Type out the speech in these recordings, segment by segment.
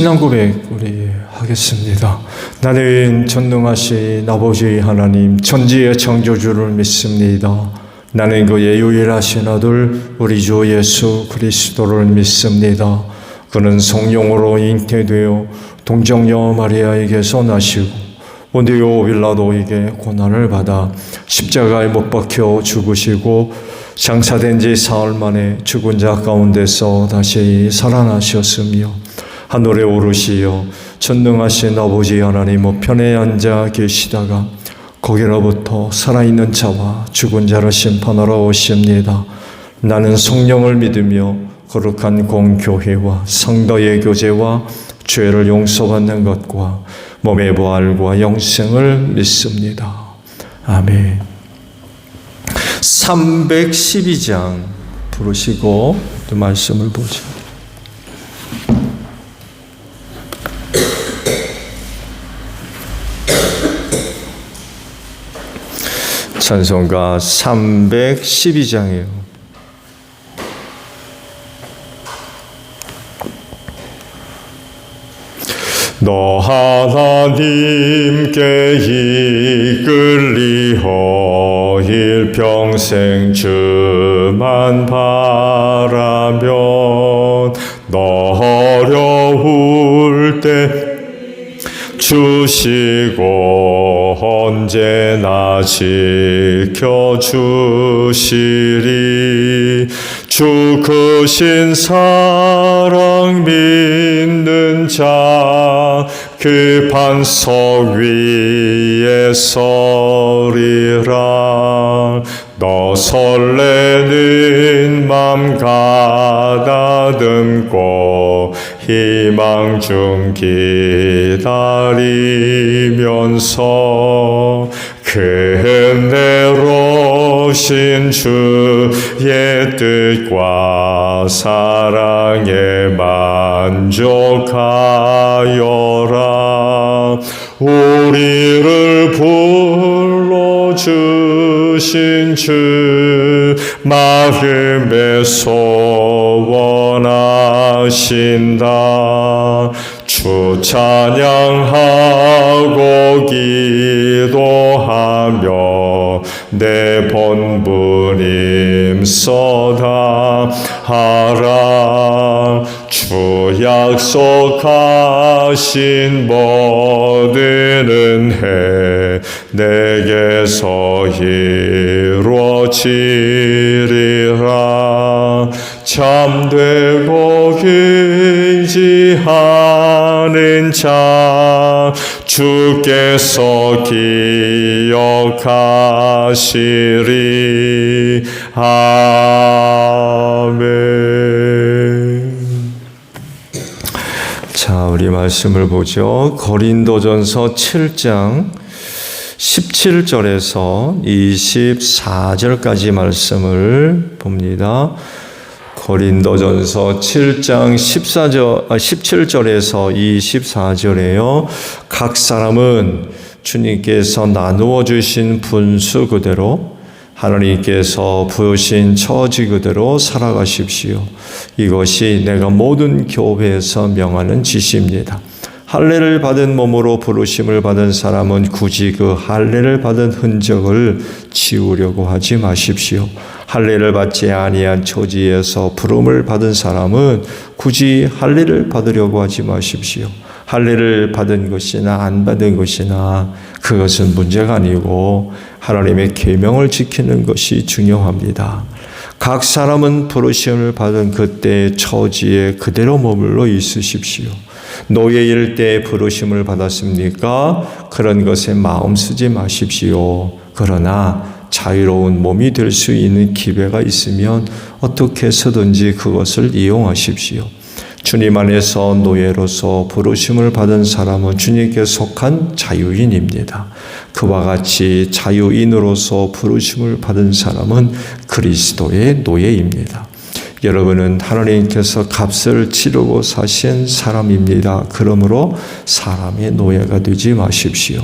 신앙 고백 우리 하겠습니다. 나는 전능하신 아버지 하나님 천지의 창조주를 믿습니다. 나는 그의 유일하신 아들 우리 주 예수 그리스도를 믿습니다. 그는 성령으로 잉태되어 동정녀 마리아에게서 나시고 본디오 빌라도에게 고난을 받아 십자가에 못 박혀 죽으시고 장사된 지 사흘 만에 죽은 자 가운데서 다시 살아나셨으며 하늘에 오르시어 전능하신 아버지 하나님 우편에 앉아 계시다가 거기로부터 살아있는 자와 죽은 자를 심판하러 오십니다. 나는 성령을 믿으며 거룩한 공교회와 성도의 교제와 죄를 용서받는 것과 몸의 부활과 영생을 믿습니다. 아멘. 312장 부르시고 또 말씀을 보죠. 찬송가 312장이에요. 너 하나님께 이끌리어 일평생 주만 바라면 너 어려울 때 주시고 언제나 지켜주시리. 주 크신 사랑 믿는 자 그 반석 위에 서리라. 너 설레는 맘 가다듬고 희망 중 기다리면서 그 은혜로우신 주의 뜻과 사랑에 만족하여라. 우리를 불러주신 주 마음에 소원하신다. 주 찬양하고 기도하며 내 본분임 써다하라. 주 약속하신 모든 은혜 내게서 이루어지리라. 참되고 긍지하는 자 주께서 기억하시리. 아멘. 자, 우리 말씀을 보죠. 고린도전서 7장 17절에서 24절까지 말씀을 봅니다. 고린도전서 7장 17절에서 24절에요. 각 사람은 주님께서 나누어 주신 분수 그대로 하나님께서 부으신 처지 그대로 살아가십시오. 이것이 내가 모든 교회에서 명하는 지시입니다. 할례를 받은 몸으로 부르심을 받은 사람은 굳이 그 할례를 받은 흔적을 지우려고 하지 마십시오. 할례를 받지 아니한 처지에서 부름을 받은 사람은 굳이 할례를 받으려고 하지 마십시오. 할례를 받은 것이나 안 받은 것이나 그것은 문제가 아니고 하나님의 계명을 지키는 것이 중요합니다. 각 사람은 부르심을 받은 그때의 처지에 그대로 머물러 있으십시오. 노예일 때 부르심을 받았습니까? 그런 것에 마음 쓰지 마십시오. 그러나 자유로운 몸이 될 수 있는 기회가 있으면 어떻게 해서든지 그것을 이용하십시오. 주님 안에서 노예로서 부르심을 받은 사람은 주님께 속한 자유인입니다. 그와 같이 자유인으로서 부르심을 받은 사람은 그리스도의 노예입니다. 여러분은 하나님께서 값을 치르고 사신 사람입니다. 그러므로 사람의 노예가 되지 마십시오.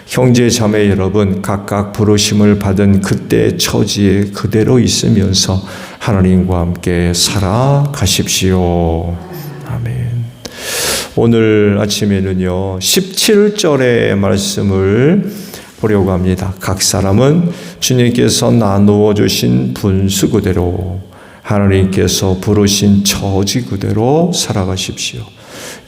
형제 자매 여러분, 각각 부르심을 받은 그때의 처지에 그대로 있으면서 하나님과 함께 살아가십시오. 아멘. 오늘 아침에는요, 17절의 말씀을 보려고 합니다. 각 사람은 주님께서 나누어 주신 분수 그대로, 하나님께서 부르신 처지 그대로 살아가십시오.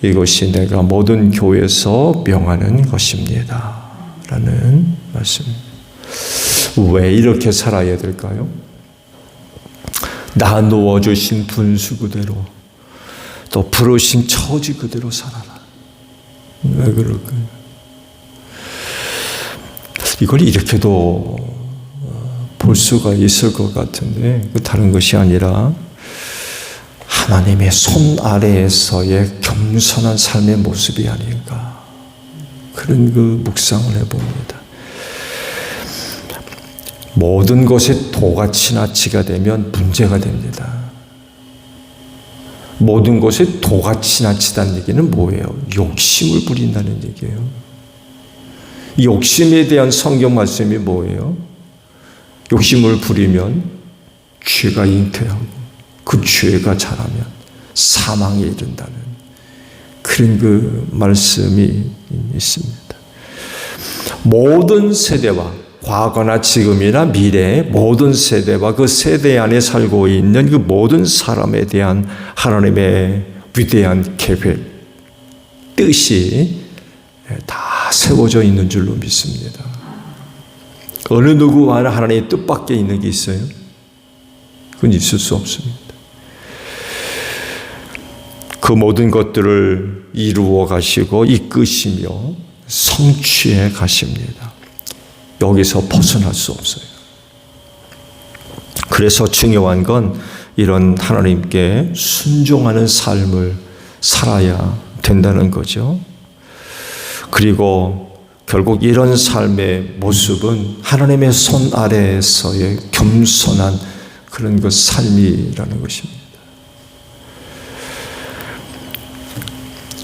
이것이 내가 모든 교회에서 명하는 것입니다. 라는 말씀입니다. 왜 이렇게 살아야 될까요? 나누어 주신 분수 그대로, 또 부르신 처지 그대로 살아라. 왜 그럴까요? 이걸 이렇게도 볼 수가 있을 것 같은데, 다른 것이 아니라 하나님의 손 아래에서의 겸손한 삶의 모습이 아닌가, 그런 그 묵상을 해봅니다. 모든 것에 도가 지나치가 되면 문제가 됩니다. 모든 것에 도가 지나치다는 얘기는 뭐예요? 욕심을 부린다는 얘기예요. 욕심에 대한 성경 말씀이 뭐예요? 욕심을 부리면 죄가 잉태하고 그 죄가 자라면 사망에 이른다는 그런 그 말씀이 있습니다. 모든 세대와 과거나 지금이나 미래의 모든 세대와 그 세대 안에 살고 있는 그 모든 사람에 대한 하나님의 위대한 계획, 뜻이 다 세워져 있는 줄로 믿습니다. 어느 누구 안에 하나님의 뜻밖에 있는 게 있어요? 그건 있을 수 없습니다. 그 모든 것들을 이루어 가시고 이끄시며 성취해 가십니다. 여기서 벗어날 수 없어요. 그래서 중요한 건 이런 하나님께 순종하는 삶을 살아야 된다는 거죠. 그리고 결국 이런 삶의 모습은 하나님의 손 아래에서의 겸손한 그런 그 삶이라는 것입니다.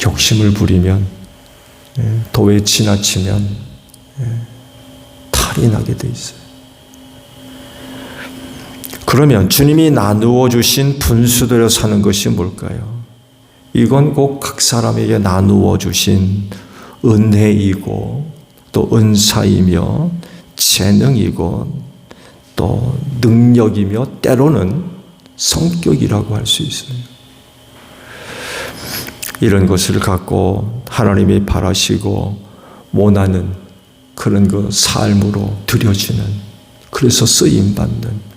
욕심을 부리면, 도에 지나치면 탈이 나게 돼 있어요. 그러면 주님이 나누어 주신 분수대로 사는 것이 뭘까요? 이건 꼭 각 사람에게 나누어 주신 은혜이고 또 은사이며 재능이고 또 능력이며 때로는 성격이라고 할 수 있어요. 이런 것을 갖고 하나님이 바라시고 원하는 그런 그 삶으로 드려지는, 그래서 쓰임받는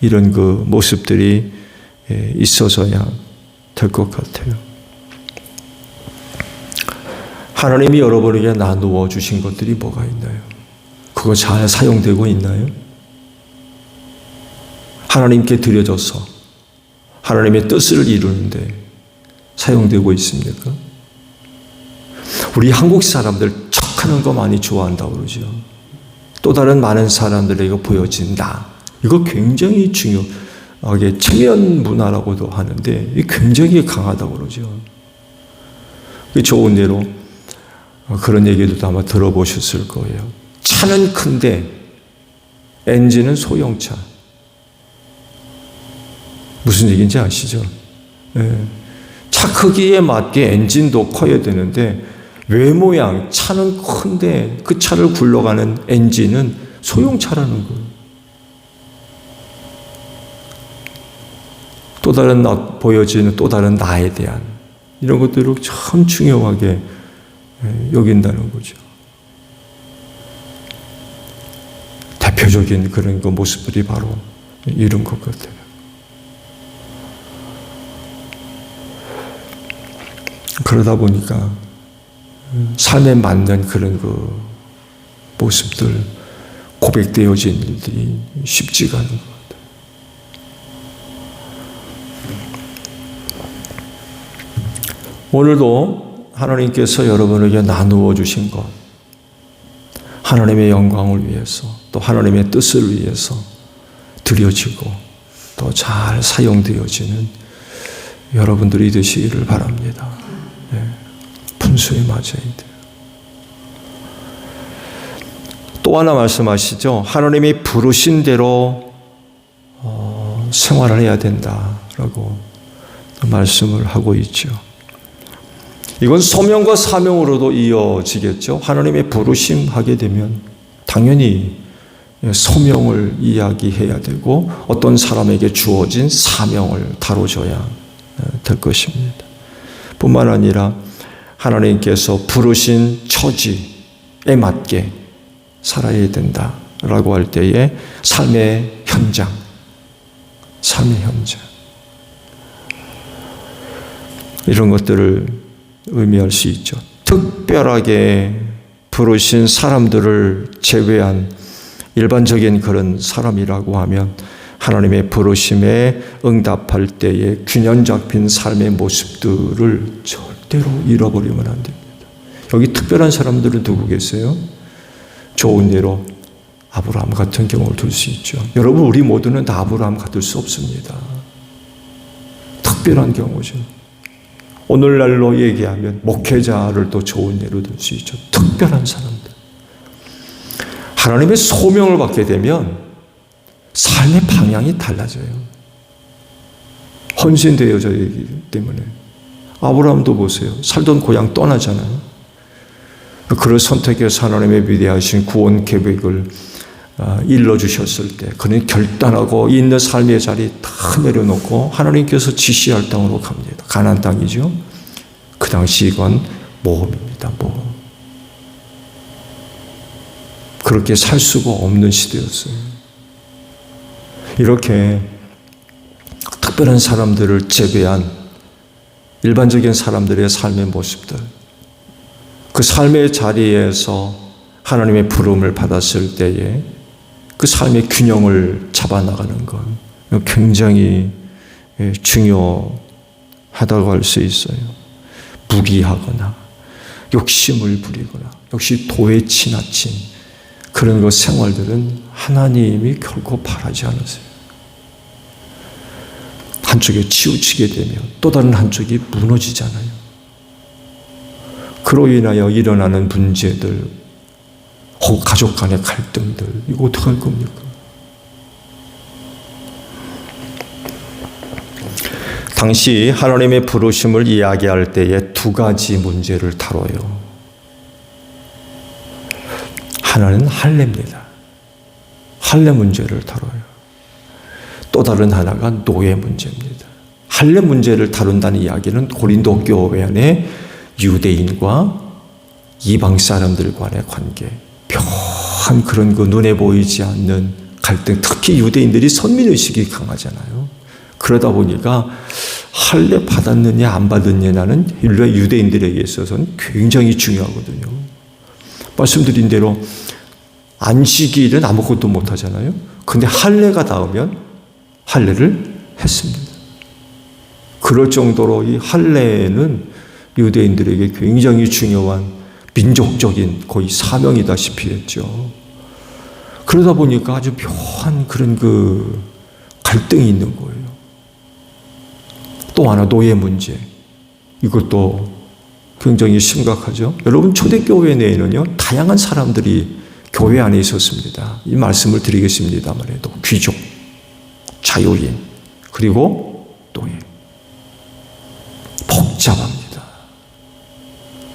이런 그 모습들이 있어서야 될 것 같아요. 하나님이 여러분에게 나누어 주신 것들이 뭐가 있나요? 그거 잘 사용되고 있나요? 하나님께 드려져서 하나님의 뜻을 이루는데 사용되고 있습니까? 우리 한국 사람들 척하는 거 많이 좋아한다고 그러죠. 또 다른 많은 사람들에게 보여진다. 이거 굉장히 중요하게 체면 문화라고도 하는데 굉장히 강하다고 그러죠. 좋은 예로 그런 얘기도 아마 들어보셨을 거예요. 차는 큰데 엔진은 소형차. 무슨 얘기인지 아시죠? 차 크기에 맞게 엔진도 커야 되는데 외모양 차는 큰데 그 차를 굴러가는 엔진은 소형차라는 거예요. 또 다른 보여지는 또 다른 나에 대한 이런 것들을 참 중요하게 여긴다는 거죠. 대표적인 그런 그 모습들이 바로 이런 것 같아요. 그러다 보니까 삶에 맞는 그런 그 모습들, 고백되어진 일들이 쉽지가 않은 것 같아요. 오늘도 하나님께서 여러분에게 나누어 주신 것, 하나님의 영광을 위해서, 또 하나님의 뜻을 위해서 드려지고 또 잘 사용되어지는 여러분들이 되시기를 바랍니다. 네. 분수에 맞아야 돼요. 또 하나 말씀하시죠. 하나님이 부르신 대로 생활을 해야 된다라고 말씀을 하고 있죠. 이건 소명과 사명으로도 이어지겠죠. 하나님의 부르심 하게 되면 당연히 소명을 이야기해야 되고 어떤 사람에게 주어진 사명을 다뤄줘야 될 것입니다. 뿐만 아니라 하나님께서 부르신 처지에 맞게 살아야 된다라고 할 때에 삶의 현장 이런 것들을 의미할 수 있죠. 특별하게 부르신 사람들을 제외한 일반적인 그런 사람이라고 하면 하나님의 부르심에 응답할 때에 균형 잡힌 삶의 모습들을 절대로 잃어버리면 안 됩니다. 여기 특별한 사람들은 누구 계세요? 좋은 예로 아브라함 같은 경우를 들 수 있죠. 여러분, 우리 모두는 다 아브라함 같을 수 없습니다. 특별한 경우죠. 오늘날로 얘기하면 목회자를 또 좋은 예로 들 수 있죠. 특별한 사람들. 하나님의 소명을 받게 되면 삶의 방향이 달라져요. 헌신되어져 있기 때문에. 아브라함도 보세요. 살던 고향 떠나잖아요. 그를 선택해서 하나님의 위대하신 구원 계획을 일러주셨을 때 그는 결단하고 있는 삶의 자리 다 내려놓고 하나님께서 지시할 땅으로 갑니다. 가나안 땅이죠. 그 당시 이건 모험입니다. 모험. 그렇게 살 수가 없는 시대였어요. 이렇게 특별한 사람들을 제외한 일반적인 사람들의 삶의 모습들, 그 삶의 자리에서 하나님의 부름을 받았을 때에 그 삶의 균형을 잡아나가는 것 굉장히 중요하다고 할 수 있어요. 무기하거나 욕심을 부리거나 역시 도에 지나친 그런 그 생활들은 하나님이 결코 바라지 않으세요. 한쪽에 치우치게 되면 또 다른 한쪽이 무너지잖아요. 그로 인하여 일어나는 문제들, 혹은 가족 간의 갈등들, 이거 어떻게 할 겁니까? 당시 하나님의 부르심을 이야기할 때에 두 가지 문제를 다뤄요. 하나는 할례입니다. 할례 문제를 다뤄요. 또 다른 하나가 노예 문제입니다. 할례 문제를 다룬다는 이야기는 고린도 교회 안에 유대인과 이방 사람들 간의 관계, 묘한 그런 그 눈에 보이지 않는 갈등, 특히 유대인들이 선민의식이 강하잖아요. 그러다 보니까 할례 받았느냐 안 받았느냐는 유대인들에게 있어서는 굉장히 중요하거든요. 말씀드린 대로 안식일은 아무것도 못 하잖아요. 근데 할례가 닿으면 할례를 했습니다. 그럴 정도로 이 할례는 유대인들에게 굉장히 중요한 민족적인 거의 사명이다시피 했죠. 그러다 보니까 아주 묘한 그런 그 갈등이 있는 거예요. 또 하나 노예 문제. 이것도 굉장히 심각하죠. 여러분, 초대교회 내에는요, 다양한 사람들이 교회 안에 있었습니다. 이 말씀을 드리겠습니다만 해도 귀족, 자유인, 그리고 노예. 복잡합니다.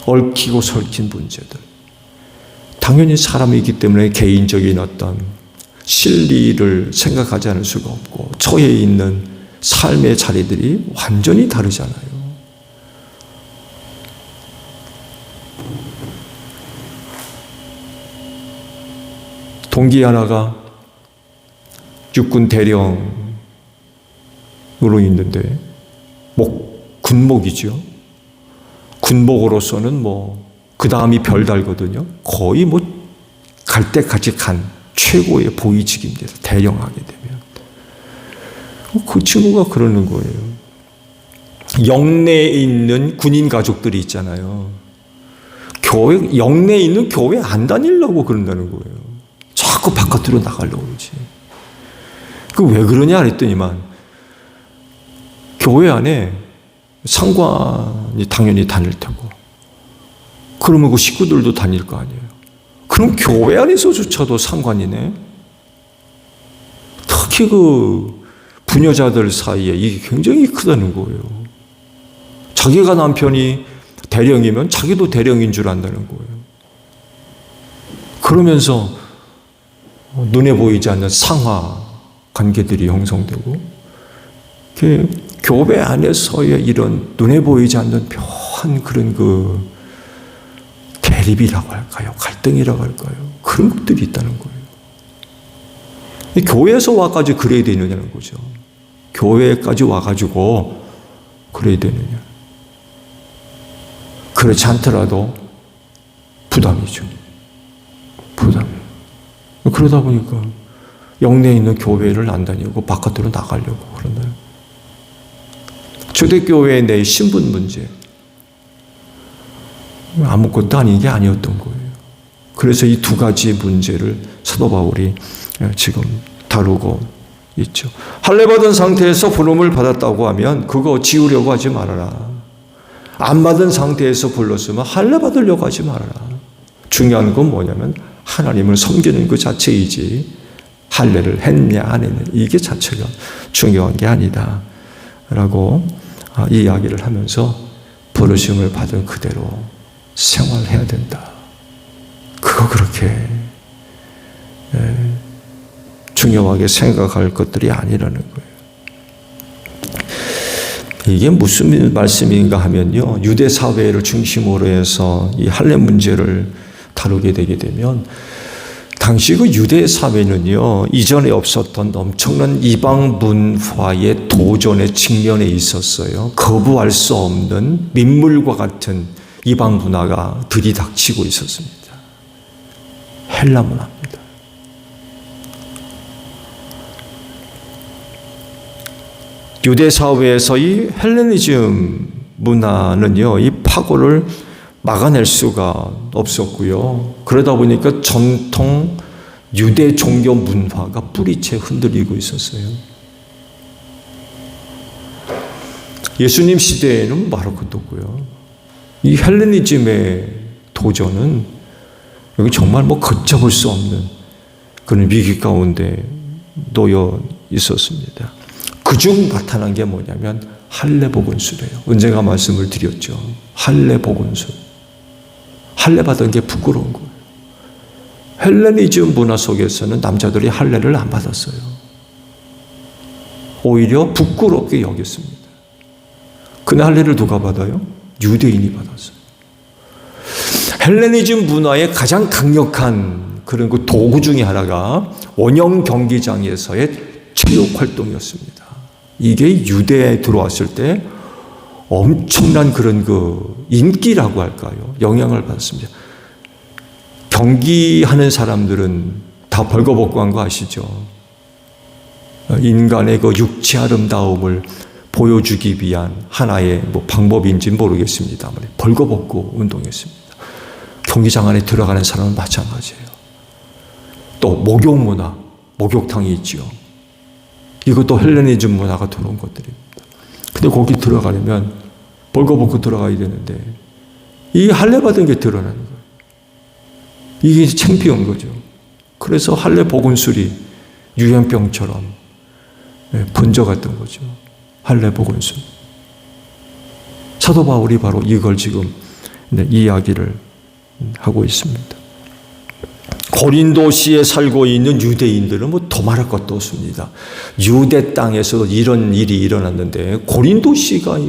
얽히고 설킨 문제들. 당연히 사람이기 때문에 개인적인 어떤 실리를 생각하지 않을 수가 없고 처해 있는 삶의 자리들이 완전히 다르잖아요. 동기 하나가 육군 대령으로 있는데 군목이죠. 군복으로서는 그 다음이 별달거든요. 거의 갈 때까지 간 최고의 보위직입니다. 대령하게 되면. 그 친구가 그러는 거예요. 영내에 있는 군인 가족들이 있잖아요. 영내에 있는 교회 안 다니려고 그런다는 거예요. 자꾸 바깥으로 나가려고 그러지. 왜 그러냐 그랬더니만, 교회 안에 상관이 당연히 다닐 테고, 그러면 그 식구들도 다닐 거 아니에요. 그럼 교회 안에서조차도 상관이네. 특히 부녀자들 사이에 이게 굉장히 크다는 거예요. 자기가 남편이 대령이면 자기도 대령인 줄 안다는 거예요. 그러면서 눈에 보이지 않는 상하 관계들이 형성되고, 교회 안에서의 이런 눈에 보이지 않는 묘한 그런 대립이라고 할까요? 갈등이라고 할까요? 그런 것들이 있다는 거예요. 교회에서 와가지고 그래야 되느냐는 거죠. 교회까지 와가지고 그래야 되느냐. 그렇지 않더라도 부담이죠. 부담. 그러다 보니까 영내에 있는 교회를 안 다니고 바깥으로 나가려고 그러나요? 초대교회 내 신분 문제. 아무것도 아닌 게 아니었던 거예요. 그래서 이 두 가지 문제를 사도 바울이 지금 다루고 있죠. 할례받은 상태에서 부름을 받았다고 하면 그거 지우려고 하지 말아라. 안 받은 상태에서 불렀으면 할례받으려고 하지 말아라. 중요한 건 뭐냐면 하나님을 섬기는 그 자체이지, 할례를 했냐 안 했냐 이게 자체가 중요한 게 아니다 라고 이야기를 하면서 부르심을 받은 그대로 생활해야 된다. 그거 그렇게 중요하게 생각할 것들이 아니라는 거예요. 이게 무슨 말씀인가 하면요, 유대 사회를 중심으로 해서 이 할례 문제를 다루게 되게 되면, 당시 그 유대 사회는요, 이전에 없었던 엄청난 이방 문화의 도전에 직면해 있었어요. 거부할 수 없는 민물과 같은 이방 문화가 들이닥치고 있었습니다. 헬라 문화입니다. 유대 사회에서 이 헬레니즘 문화는요, 이 파고를 막아낼 수가 없었고요. 그러다 보니까 전통 유대 종교 문화가 뿌리채 흔들리고 있었어요. 예수님 시대에는 말할 것도 없고요. 이 헬레니즘의 도전은 여기 정말 걷잡을 수 없는 그런 위기 가운데 놓여 있었습니다. 그중 나타난 게 뭐냐면 할례 복음수래요. 언젠가 말씀을 드렸죠. 할례 복음수. 할례 받은 게 부끄러운 거예요. 헬레니즘 문화 속에서는 남자들이 할례를 안 받았어요. 오히려 부끄럽게 여겼습니다. 그날 할례를 누가 받아요? 유대인이 받았어요. 헬레니즘 문화의 가장 강력한 그런 그 도구 중에 하나가 원형 경기장에서의 체육 활동이었습니다. 이게 유대에 들어왔을 때 엄청난 그런 그 인기라고 할까요? 영향을 받았습니다. 경기하는 사람들은 다 벌거벗고 한 거 아시죠? 인간의 그 육체 아름다움을 보여주기 위한 하나의 방법인지 모르겠습니다만 벌거벗고 운동했습니다. 경기장 안에 들어가는 사람은 마찬가지예요. 또 목욕 문화, 목욕탕이 있죠. 이것도 헬레니즘 문화가 들어온 것들입니다. 근데 거기 들어가려면 벌거벗고 들어가야 되는데 이 할례 받은 게 드러나는 거예요. 이게 창피한 거죠. 그래서 할례 복음술이 유행병처럼 번져갔던 거죠. 할례 복음술. 사도 바울이 바로 이걸 지금 이야기를 하고 있습니다. 고린도시에 살고 있는 유대인들은 더 말할 것도 없습니다. 유대 땅에서도 이런 일이 일어났는데 고린도시가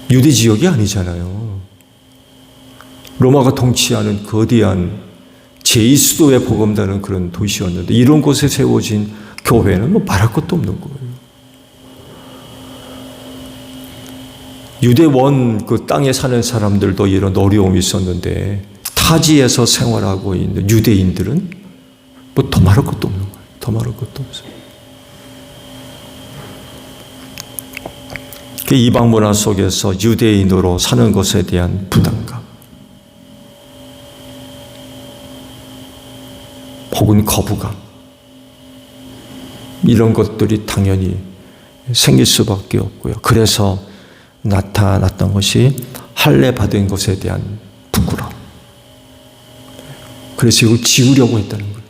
유대 지역이 아니잖아요. 로마가 통치하는 거대한 제2수도에 복음다는 그런 도시였는데 이런 곳에 세워진 교회는 말할 것도 없는 거예요. 유대원 그 땅에 사는 사람들도 이런 어려움이 있었는데 타지에서 생활하고 있는 유대인들은 뭐 더 말할 것도 없는 거예요. 더 말할 것도 없어요. 그 이방 문화 속에서 유대인으로 사는 것에 대한 부담감 혹은 거부감 이런 것들이 당연히 생길 수밖에 없고요. 그래서 나타났던 것이 할례 받은 것에 대한 부끄러움. 그래서 이걸 지우려고 했다는 거예요.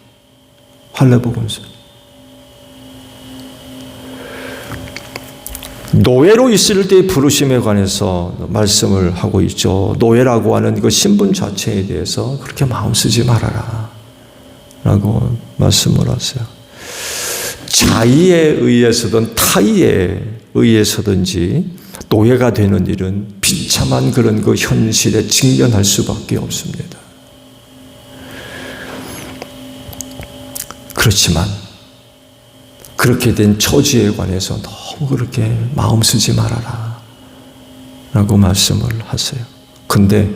할례 보면서. 노예로 있을 때의 부르심에 관해서 말씀을 하고 있죠. 노예라고 하는 그 신분 자체에 대해서 그렇게 마음 쓰지 말아라 라고 말씀을 하세요. 자의에 의해서든 타의에 의해서든지 노예가 되는 일은 비참한 그런 그 현실에 직면할 수밖에 없습니다. 그렇지만 그렇게 된 처지에 관해서 너무 그렇게 마음 쓰지 말아라 라고 말씀을 하세요. 근데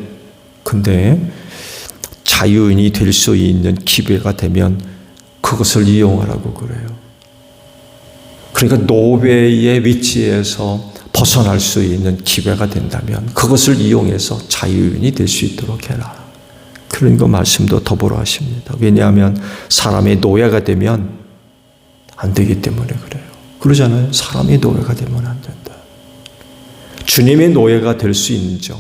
자유인이 될 수 있는 기회가 되면 그것을 이용하라고 그래요. 그러니까 노예의 위치에서 벗어날 수 있는 기회가 된다면 그것을 이용해서 자유인이 될 수 있도록 해라. 그런 거 말씀도 더불어 하십니다. 왜냐하면 사람이 노예가 되면 안 되기 때문에 그래요. 그러잖아요. 사람이 노예가 되면 안 된다. 주님의 노예가 될 수 인정.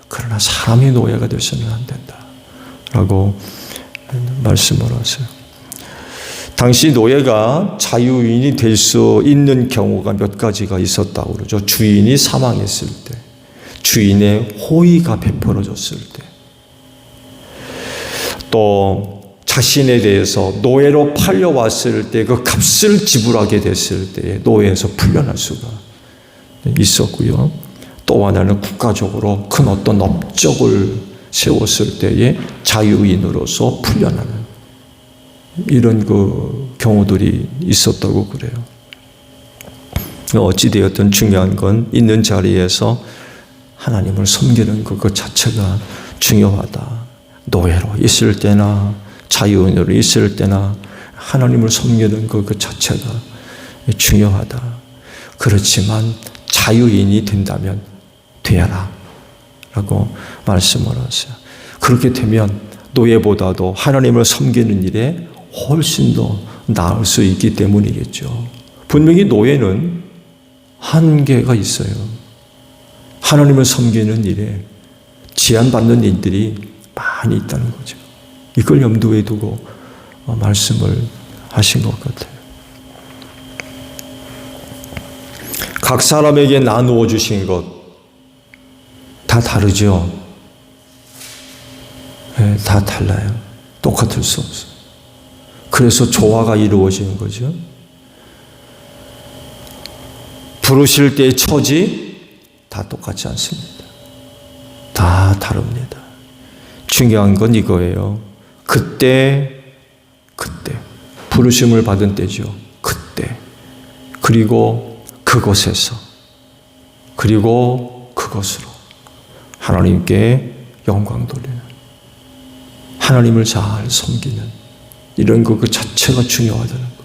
그러나 사람이 노예가 되서는 안 된다. 라고 말씀을 하세요. 당시 노예가 자유인이 될 수 있는 경우가 몇 가지가 있었다고 그러죠. 주인이 사망했을 때, 주인의 호의가 베풀어졌을 때, 또 자신에 대해서 노예로 팔려왔을 때 그 값을 지불하게 됐을 때 노예에서 풀려날 수가 있었고요. 또 하나는 국가적으로 큰 어떤 업적을 세웠을 때에 자유인으로서 풀려나는 이런 그 경우들이 있었다고 그래요. 어찌되었든 중요한 건 있는 자리에서 하나님을 섬기는 그 자체가 중요하다. 노예로 있을 때나 자유인으로 있을 때나 하나님을 섬기는 그 자체가 중요하다. 그렇지만 자유인이 된다면 되어라 라고 말씀을 하세요. 그렇게 되면 노예보다도 하나님을 섬기는 일에 훨씬 더 나을 수 있기 때문이겠죠. 분명히 노예는 한계가 있어요. 하나님을 섬기는 일에 제한받는 일들이 많이 있다는 거죠. 이걸 염두에 두고 말씀을 하신 것 같아요. 각 사람에게 나누어 주신 것 다 다르죠. 네, 다 달라요. 똑같을 수 없어요. 그래서 조화가 이루어지는 거죠. 부르실 때의 처지 다 똑같지 않습니다. 다 다릅니다. 중요한 건 이거예요. 그때 부르심을 받은 때죠. 그때 그리고 그곳에서 그리고 그것으로 하나님께 영광 돌리는, 하나님을 잘 섬기는 이런 그 자체가 중요하다는 것.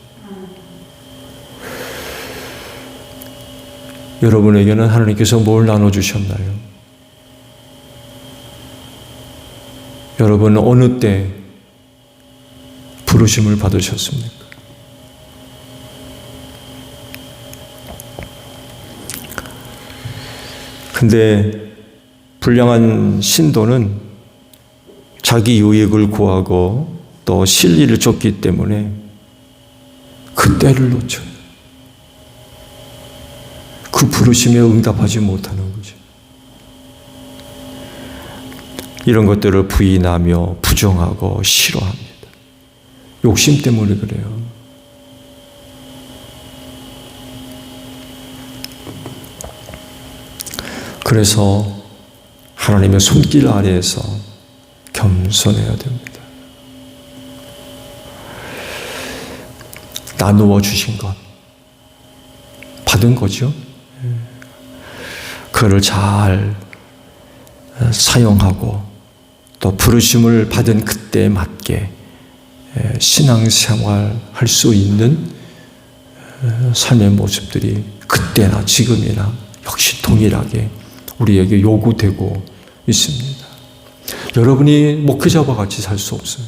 여러분에게는 하나님께서 뭘 나눠주셨나요? 여러분은 어느 때 부르심을 받으셨습니까? 근데 불량한 신도는 자기 유익을 구하고 또 실리를 쫓기 때문에 그 때를 놓쳐요. 그 부르심에 응답하지 못하는 거죠. 이런 것들을 부인하며 부정하고 싫어합니다. 욕심 때문에 그래요. 그래서 하나님의 손길 아래에서 겸손해야 됩니다. 나누어 주신 것, 받은 거죠. 그를 잘 사용하고 또 부르심을 받은 그때에 맞게 신앙생활 할 수 있는 삶의 모습들이 그때나 지금이나 역시 동일하게 우리에게 요구되고 있습니다. 여러분이 목회자와 같이 살 수 없어요.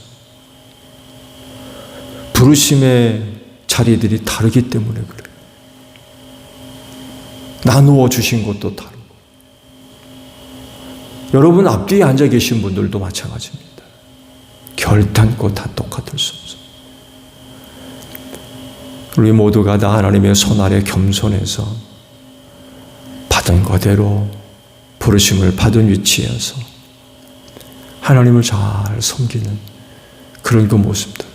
부르심의 자리들이 다르기 때문에 그래요. 나누어 주신 것도 다르고, 여러분 앞뒤에 앉아 계신 분들도 마찬가지입니다. 결단코 다 똑같을 수 없어요. 우리 모두가 다 하나님의 손 아래 겸손해서 받은 거대로 부르심을 받은 위치에서 하나님을 잘 섬기는 그런 그 모습들,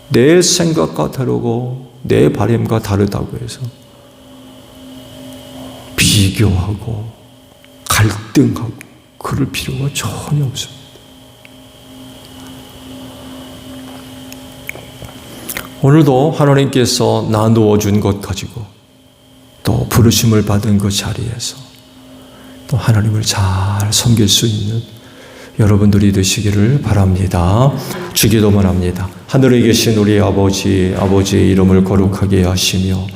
내 생각과 다르고 내 바람과 다르다고 해서 비교하고 갈등하고 그럴 필요가 전혀 없습니다. 오늘도 하나님께서 나누어 준 것 가지고 또 부르심을 받은 그 자리에서 또 하나님을 잘 섬길 수 있는 여러분들이 되시기를 바랍니다. 주기도만 합니다. 하늘에 계신 우리 아버지, 아버지의 이름을 거룩하게 하시며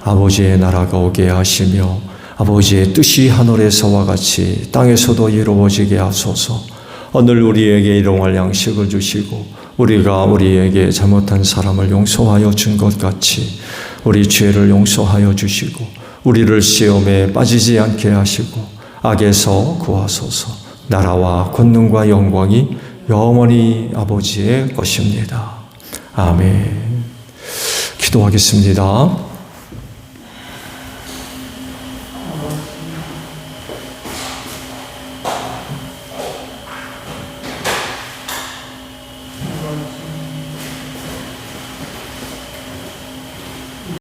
아버지의 나라가 오게 하시며 아버지의 뜻이 하늘에서와 같이 땅에서도 이루어지게 하소서. 오늘 우리에게 일용할 양식을 주시고 우리가 우리에게 잘못한 사람을 용서하여 준 것 같이 우리 죄를 용서하여 주시고 우리를 시험에 빠지지 않게 하시고 악에서 구하소서. 나라와 권능과 영광이 영원히 아버지의 것입니다. 아멘. 기도하겠습니다.